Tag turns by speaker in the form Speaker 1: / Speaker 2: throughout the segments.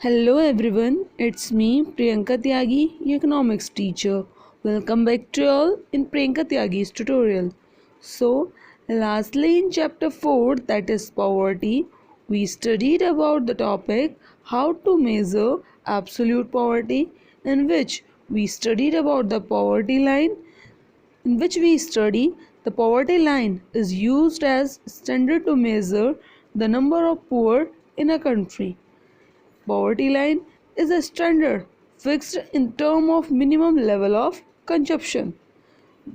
Speaker 1: Hello everyone, it's me Priyanka Tyagi, your economics teacher. Welcome back to all in Priyanka Tyagi's tutorial. Lastly in chapter 4, that is poverty, we studied about the topic how to measure absolute poverty, in which we studied about the poverty line, in which we study the poverty line is used as standard to measure the number of poor in a country. Poverty line is a standard fixed in terms of minimum level of consumption.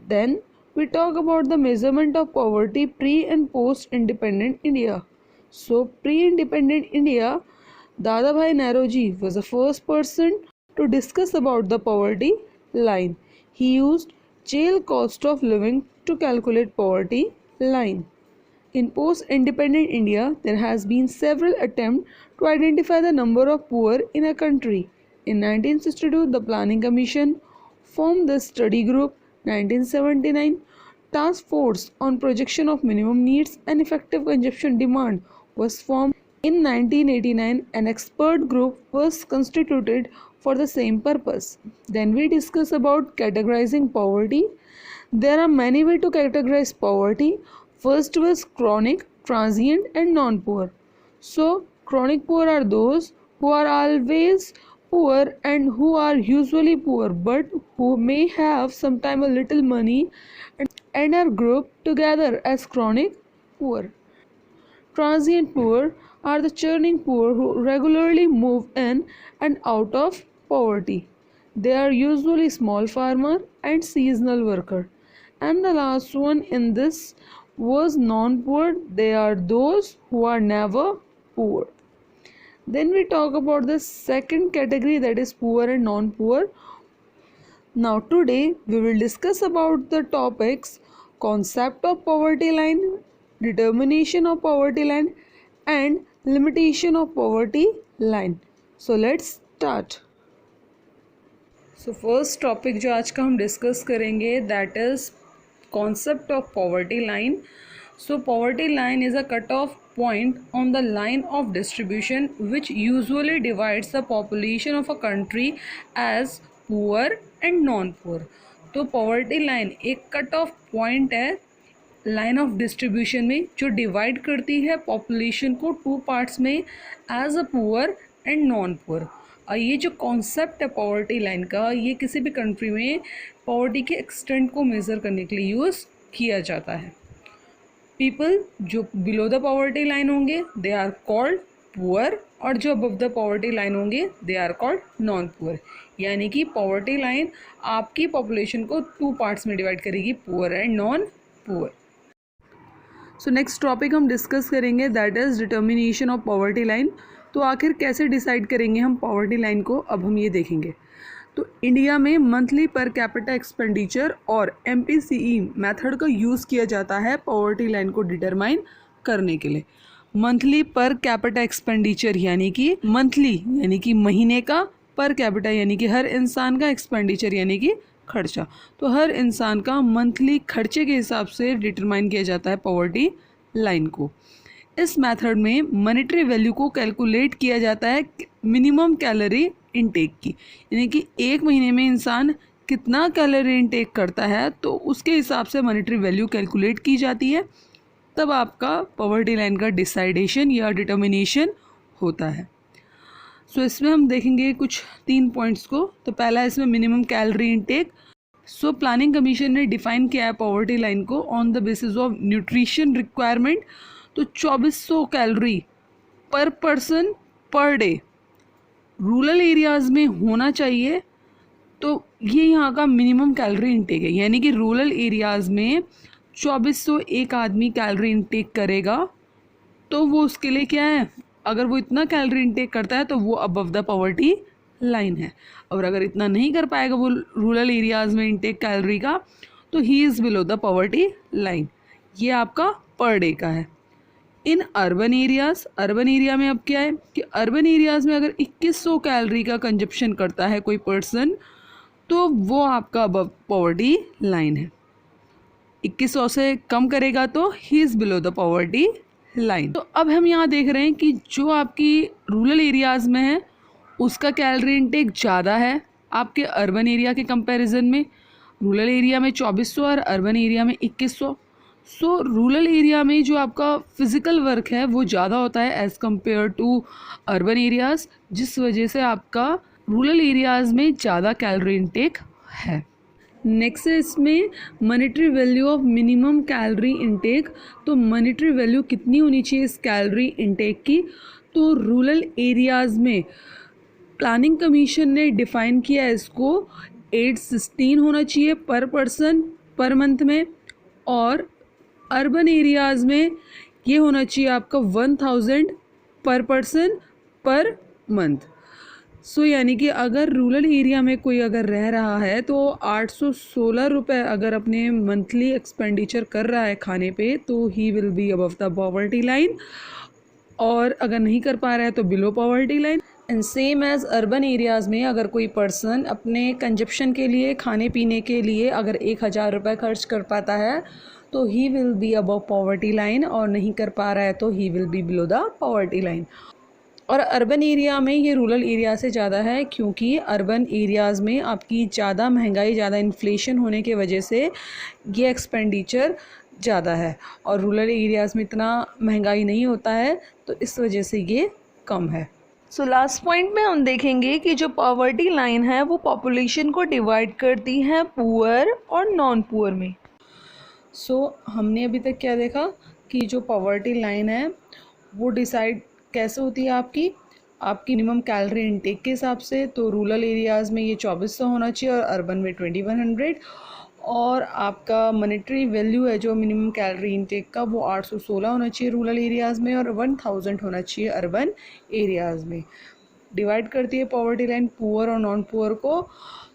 Speaker 1: Then we talk about the measurement of poverty pre and post independent India. So pre-independent India, Dadabhai Naoroji was the first person to discuss about the poverty line. He used jail cost of living to calculate poverty line. In post-independent India, there has been several attempts to identify the number of poor in a country. In 1962, the Planning Commission formed the study group. 1979, Task Force on Projection of Minimum Needs and Effective Consumption Demand was formed. In 1989, an expert group was constituted for the same purpose. Then we discuss about categorizing poverty. There are many ways to categorize poverty. First was chronic, transient and non-poor. So chronic poor are those who are always poor and who are usually poor but who may have sometime a little money and are grouped together as chronic poor. Transient poor are the churning poor who regularly move in and out of poverty. They are usually small farmer and seasonal worker. And the last one in this was non-poor. They are those who are never poor. Then we talk about the second category, that is poor and non-poor. Now today we will discuss about the topics concept of poverty line, determination of poverty line and limitation of poverty line. So let's start. First topic जो आज का हम discuss करेंगे that is concept of poverty line. So poverty line is a cutoff point on the line of distribution which usually divides the population of a country as poor and non-poor. तो poverty line एक cut off point है line of distribution में जो divide करती है population को two parts में as a poor and non poor. ये जो कॉन्सेप्ट है पॉवर्टी लाइन का, ये किसी भी कंट्री में पॉवर्टी के एक्सटेंट को मेज़र करने के लिए यूज़ किया जाता है. पीपल जो बिलो द पॉवर्टी लाइन होंगे दे आर कॉल्ड पुअर और जो अबव द पॉवर्टी लाइन होंगे they are called non poor. यानी कि पॉवर्टी लाइन आपकी पॉपुलेशन को टू पार्ट्स में डिवाइड करेगी, poor and non poor. So next topic हम डिस्कस करेंगे that is determination of poverty line. तो आखिर कैसे डिसाइड करेंगे हम पॉवर्टी लाइन को, अब हम ये देखेंगे. तो इंडिया में मंथली पर कैपिटा एक्सपेंडिचर और MPCE मेथड का यूज़ किया जाता है पॉवर्टी लाइन को डिटरमाइन करने के लिए. मंथली पर कैपिटा एक्सपेंडिचर यानी कि मंथली यानी कि महीने का, पर कैपिटा यानी कि हर इंसान का, एक्सपेंडिचर यानी कि खर्चा. तो हर इंसान का मंथली खर्चे के हिसाब से डिटरमाइन किया जाता है पॉवर्टी लाइन को. इस मेथड में मॉनेटरी वैल्यू को कैलकुलेट किया जाता है मिनिमम कैलोरी इनटेक की, यानी कि एक महीने में इंसान कितना कैलोरी इनटेक करता है तो उसके हिसाब से मॉनेटरी वैल्यू कैलकुलेट की जाती है. तब आपका पॉवर्टी लाइन का डिसाइडेशन या डिटर्मिनेशन होता है. सो इसमें हम देखेंगे कुछ 3 पॉइंट्स को. तो पहला इसमें minimum calorie intake. So planning commission ने डिफाइन किया है पॉवर्टी लाइन को on the basis of nutrition requirement. तो 2400 कैलोरी पर person per day rural areas में होना चाहिए. तो ये यहाँ का मिनिमम कैलोरी इनटेक है, यानी कि रूरल एरियाज़ में 2400 एक आदमी कैलोरी इनटेक करेगा तो वो उसके लिए क्या है, अगर वो इतना कैलोरी इनटेक करता है तो वो अबव द पॉवर्टी लाइन है. और अगर इतना नहीं कर पाएगा वो रूरल एरियाज़ में इनटेक कैलोरी का तो he is below the poverty line. ये आपका पर डे का है. In urban areas, urban area में अब क्या है कि अर्बन एरियाज़ में अगर 2100 कैलोरी का कंजप्शन करता है कोई पर्सन तो वो आपका अबव पॉवर्टी लाइन है. 2100 से कम करेगा तो he is below the poverty line. तो अब हम यहाँ देख रहे हैं कि जो आपकी रूरल एरियाज़ में है उसका कैलोरी इनटेक ज़्यादा है आपके अर्बन एरिया के कंपैरिजन में। रूरल एरिया में 2400 और अर्बन एरिया में 2100। सो रूरल एरिया में जो आपका फिज़िकल वर्क है वो ज़्यादा होता है as compare to urban areas, जिस वजह से आपका रूरल एरियाज़ में ज़्यादा कैलोरी इनटेक है। नेक्स्ट है इसमें monetary value of minimum calorie intake. तो मॉनेटरी वैल्यू कितनी होनी चाहिए इस कैलोरी इनटेक की? तो रूरल एरियाज़ में प्लानिंग कमीशन ने डिफ़ाइन किया है इसको 816 होना चाहिए पर पर्सन पर मंथ में, और अर्बन एरियाज़ में ये होना चाहिए आपका 1000 पर पर्सन पर मंथ। सो यानी कि अगर रूरल एरिया में कोई अगर रह रहा है तो 816 रुपये अगर अपने मंथली एक्सपेंडिचर कर रहा है खाने पे, तो he will be above the poverty line, और अगर नहीं कर पा रहा है तो below poverty line. And same as urban areas में अगर कोई पर्सन अपने कंजप्शन के लिए, खाने पीने के लिए अगर 1000 रुपये खर्च कर पाता है तो he will be above poverty line, और नहीं कर पा रहा है तो he will be below the poverty line. और अर्बन एरिया में ये रूरल एरिया से ज़्यादा है, क्योंकि अर्बन एरियाज़ में आपकी ज़्यादा महंगाई, ज़्यादा इन्फ्लेशन होने के वजह से ये एक्सपेंडिचर ज़्यादा है, और रूरल एरियाज़ में इतना महंगाई नहीं होता है, तो इस वजह से ये कम है।
Speaker 2: सो लास्ट पॉइंट में हम देखेंगे कि जो पॉवर्टी लाइन है वो पॉपुलेशन को डिवाइड करती है पुअर और नॉन पुअर में।
Speaker 1: हमने अभी तक क्या देखा कि जो पॉवर्टी लाइन है वो डिसाइड कैसे होती है आपकी मिनिमम कैलोरी इनटेक के हिसाब से। तो रूरल एरियाज़ में ये 2400 होना चाहिए और अर्बन में 2100, और आपका मॉनेटरी वैल्यू है जो मिनिमम कैलोरी इनटेक का वो 816 होना चाहिए रूरल एरियाज़ में, और 1000 होना चाहिए अर्बन एरियाज़ में। डिवाइड करती है पॉवर्टी लाइन पुअर और नॉन पुअर को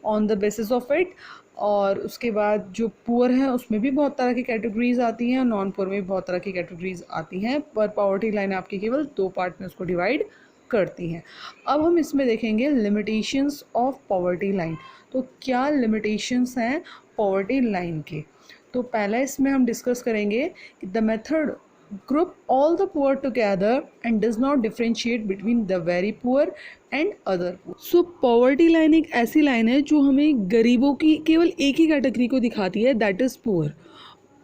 Speaker 1: on the basis of it. और उसके बाद जो पुअर है उसमें भी बहुत तरह की कैटेगरीज आती हैं, और नॉन पुअर में भी बहुत तरह की कैटेगरीज आती हैं, पर पॉवर्टी लाइन आपकी केवल 2 पार्ट में उसको डिवाइड करती हैं। अब हम इसमें देखेंगे लिमिटेशंस ऑफ पॉवर्टी लाइन। तो क्या लिमिटेशंस हैं पॉवर्टी लाइन के? तो पहला इसमें हम डिस्कस करेंगे कि the method group all the poor together and does not differentiate between the very poor and other poor. So poverty line एक ऐसी लाइन है जो हमें गरीबों की केवल एक ही कैटेगरी को दिखाती है, दैट इज़ पुअर।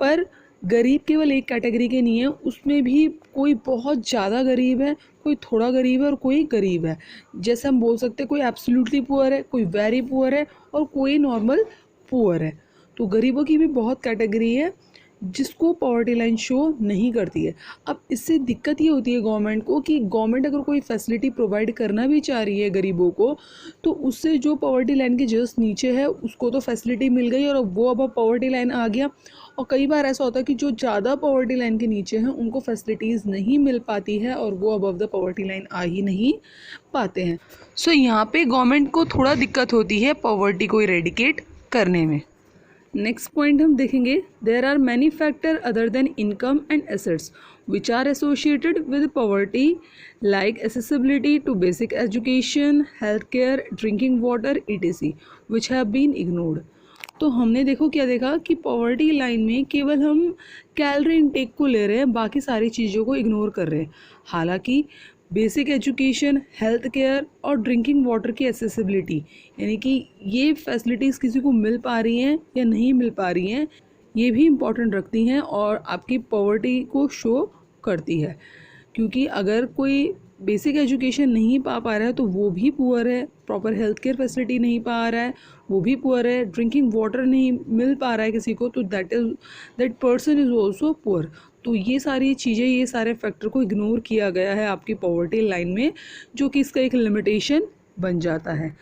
Speaker 1: पर गरीब केवल एक कैटेगरी के नहीं है, उसमें भी कोई बहुत ज़्यादा गरीब है, कोई थोड़ा गरीब है और कोई गरीब है। जैसे हम बोल सकते हैं कोई एब्सोल्युटली पुअर है, कोई वेरी पुअर है और कोई नॉर्मल पुअर है। तो गरीबों की भी बहुत कैटेगरी है जिसको पॉवर्टी लाइन शो नहीं करती है। अब इससे दिक्कत ये होती है गवर्नमेंट को कि गवर्नमेंट अगर कोई फैसिलिटी प्रोवाइड करना भी चाह रही है गरीबों को, तो उससे जो पॉवर्टी लाइन के जस्ट नीचे है उसको तो फैसिलिटी मिल गई और वो अब पॉवर्टी लाइन आ गया। और कई बार ऐसा होता है कि जो ज़्यादा पॉवर्टी लाइन के नीचे हैं उनको फैसिलिटीज़ नहीं मिल पाती है और वो अबव द पॉवर्टी लाइन आ ही नहीं पाते हैं। सो यहाँ पे गवर्नमेंट को थोड़ा दिक्कत होती है पॉवर्टी को इरेडिकेट करने में। नेक्स्ट पॉइंट हम देखेंगे, there are many factor other than income and assets which are associated with poverty like accessibility to basic education, health care, drinking water etc which have been ignored. तो हमने क्या देखा कि poverty line में केवल हम कैलोरी इनटेक को ले रहे हैं, बाकी सारी चीज़ों को इग्नोर कर रहे हैं। हालांकि बेसिक एजुकेशन, हेल्थ केयर और ड्रिंकिंग वाटर की एसेसिबिलिटी, यानी कि ये फैसिलिटीज़ किसी को मिल पा रही हैं या नहीं मिल पा रही हैं, ये भी इम्पॉर्टेंट रखती हैं और आपकी पॉवर्टी को शो करती है। क्योंकि अगर कोई बेसिक एजुकेशन नहीं पा रहा है तो वो भी पुअर है, प्रॉपर हेल्थ केयर फैसिलिटी नहीं पा रहा है वो भी पुअर है, ड्रिंकिंग वाटर नहीं मिल पा रहा है किसी को तो that person is also poor. तो ये सारी चीज़ें, ये सारे फैक्टर को इग्नोर किया गया है आपकी पॉवर्टी लाइन में, जो कि इसका एक लिमिटेशन बन जाता है।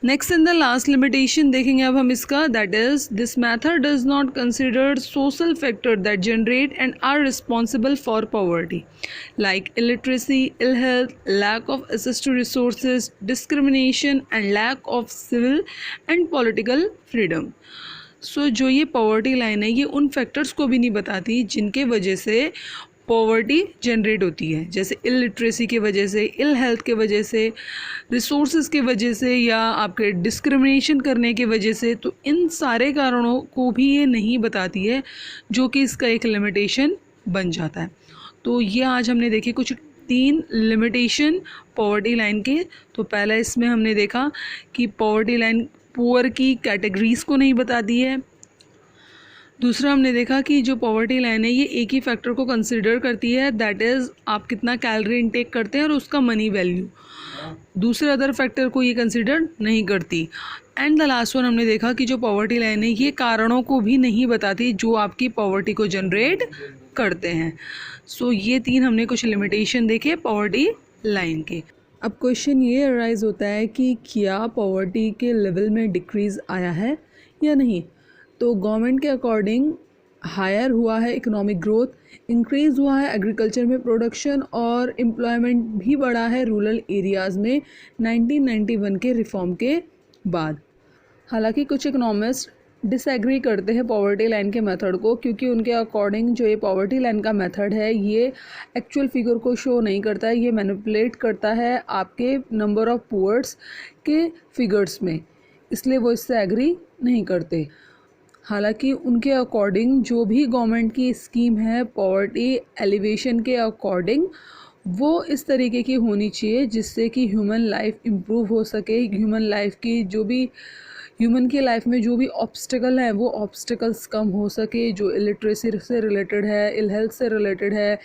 Speaker 1: Next in the last limitation देखेंगे अब हम इसका, that is this method does not consider social factor that generate and are responsible for poverty like illiteracy, ill health, lack of access to resources, discrimination and lack of civil and political freedom. So जो ये poverty line है ये उन factors को भी नहीं बताती जिनके वजह से पॉवर्टी जनरेट होती है, जैसे इलिटरेसी की वजह से, इल हेल्थ के वजह से, रिसोर्सेज की वजह से या आपके डिस्क्रिमिनेशन करने की वजह से। तो इन सारे कारणों को भी ये नहीं बताती है, जो कि इसका एक लिमिटेशन बन जाता है। तो ये आज हमने देखी कुछ 3 लिमिटेशन पॉवर्टी लाइन के। तो पहला इसमें हमने देखा कि पॉवर्टी लाइन पुअर की कैटेगरीज को नहीं बताती है। दूसरा हमने देखा कि जो पॉवर्टी लाइन है ये एक ही फैक्टर को कंसिडर करती है, दैट इज़ आप कितना कैलोरी इनटेक करते हैं और उसका मनी वैल्यू। दूसरे अदर फैक्टर को ये कंसिडर नहीं करती। एंड द लास्ट वन हमने देखा कि जो पॉवर्टी लाइन है ये कारणों को भी नहीं बताती जो आपकी पॉवर्टी को जनरेट करते हैं। सो ये 3 हमने कुछ लिमिटेशन देखे पॉवर्टी लाइन के। अब क्वेश्चन ये अराइज होता है कि क्या पॉवर्टी के लेवल में डिक्रीज़ आया है या नहीं। तो गवर्नमेंट के अकॉर्डिंग हायर हुआ है इकोनॉमिक ग्रोथ, इंक्रीज़ हुआ है एग्रीकल्चर में प्रोडक्शन और एम्प्लॉयमेंट भी बढ़ा है रूरल एरियाज़ में 1991 के रिफॉर्म के बाद। हालांकि कुछ इकोनॉमिस्ट डिसएग्री करते हैं पॉवर्टी लाइन के मेथड को, क्योंकि उनके अकॉर्डिंग जो ये पॉवर्टी लाइन का मेथड है ये एक्चुअल फिगर को शो नहीं करता है, ये मैनिपुलेट करता है आपके नंबर ऑफ़ पुअर्स के फिगर्स में, इसलिए वो इससे एग्री नहीं करते। हालांकि उनके अकॉर्डिंग जो भी गवर्नमेंट की स्कीम है पॉवर्टी एलिवेशन के अकॉर्डिंग वो इस तरीके की होनी चाहिए जिससे कि ह्यूमन लाइफ इम्प्रूव हो सके, ह्यूमन की लाइफ में जो भी ऑब्स्टिकल हैं वो ऑब्स्टिकल्स कम हो सके, जो इलिटरेसी से रिलेटेड है, इल हेल्थ से रिलेटेड है,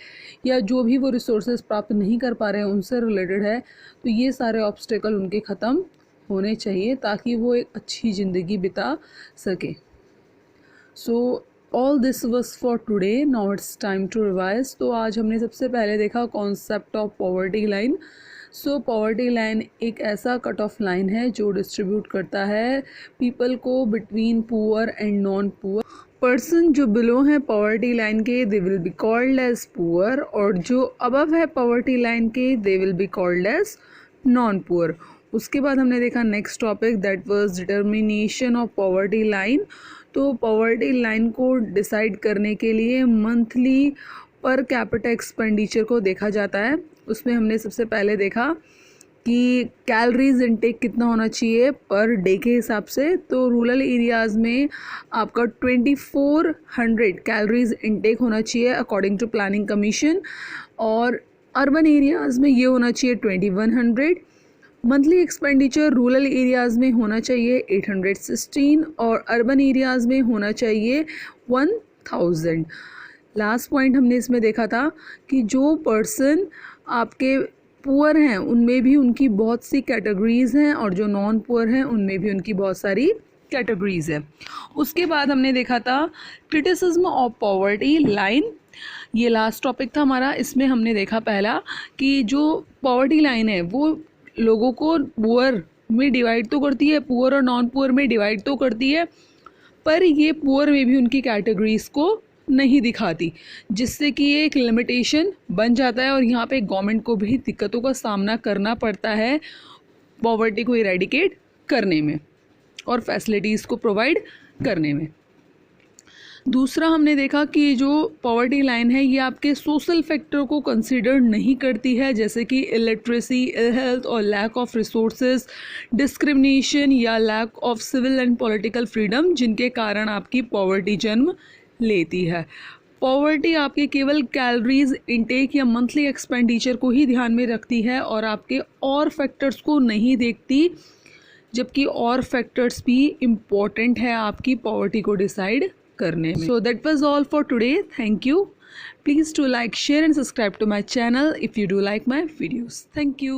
Speaker 1: या जो भी वो रिसोर्सेज प्राप्त नहीं कर पा रहे हैं उनसे रिलेटेड है। तो ये सारे ऑब्स्टिकल उनके ख़त्म होने चाहिए ताकि वो एक अच्छी ज़िंदगी बिता सके। So all this was for today, now it's time to revise. तो आज हमने सबसे पहले देखा concept of poverty line. So poverty line एक ऐसा कट ऑफ लाइन है जो डिस्ट्रीब्यूट करता है पीपल को between poor and non poor. Person जो बिलो है पॉवर्टी लाइन के they will be called as poor, और जो अबव है पॉवर्टी लाइन के they will be called as non poor. उसके बाद हमने देखा next topic that was determination of poverty line. तो पॉवर्टी लाइन को डिसाइड करने के लिए मंथली पर कैपिटा एक्सपेंडिचर को देखा जाता है। उसमें हमने सबसे पहले देखा कि कैलोरीज इनटेक कितना होना चाहिए पर डे के हिसाब से। तो रूरल एरियाज़ में आपका 2400 कैलोरीज इनटेक होना चाहिए अकॉर्डिंग टू प्लानिंग कमीशन, और अर्बन एरियाज़ में ये होना चाहिए 2100। मंथली एक्सपेंडिचर रूरल एरियाज़ में होना चाहिए 816 और अर्बन एरियाज़ में होना चाहिए 1000। लास्ट पॉइंट हमने इसमें देखा था कि जो पर्सन आपके पुअर हैं उनमें भी उनकी बहुत सी कैटेगरीज़ हैं और जो नॉन पुअर हैं उनमें भी उनकी बहुत सारी कैटेगरीज़ है। उसके बाद हमने देखा था क्रिटिसिज्म ऑफ पॉवर्टी लाइन, ये लास्ट टॉपिक था हमारा। इसमें हमने देखा पहला कि जो पॉवर्टी लाइन है वो लोगों को पुअर में डिवाइड तो करती है, पुअर और नॉन पुअर में डिवाइड तो करती है, पर ये पुअर में भी उनकी कैटेगरीज़ को नहीं दिखाती, जिससे कि ये एक लिमिटेशन बन जाता है और यहाँ पे गवर्नमेंट को भी दिक्कतों का सामना करना पड़ता है पॉवर्टी को इरेडिकेट करने में और फैसिलिटीज़ को प्रोवाइड करने में। दूसरा हमने देखा कि जो पॉवर्टी लाइन है ये आपके सोशल फैक्टर को कंसीडर नहीं करती है, जैसे कि इलिटरेसी, इल हेल्थ और लैक ऑफ रिसोर्सेज, डिस्क्रिमिनेशन या lack of civil and political freedom, जिनके कारण आपकी पॉवर्टी जन्म लेती है। पॉवर्टी आपके केवल कैलोरीज इनटेक या मंथली एक्सपेंडिचर को ही ध्यान में रखती है और आपके और फैक्टर्स को नहीं देखती, जबकि और फैक्टर्स भी इम्पॉर्टेंट है आपकी पॉवर्टी को डिसाइड करने में। So that was all for today. Thank you. Please do like, share and subscribe to my channel if you do like my videos. Thank you.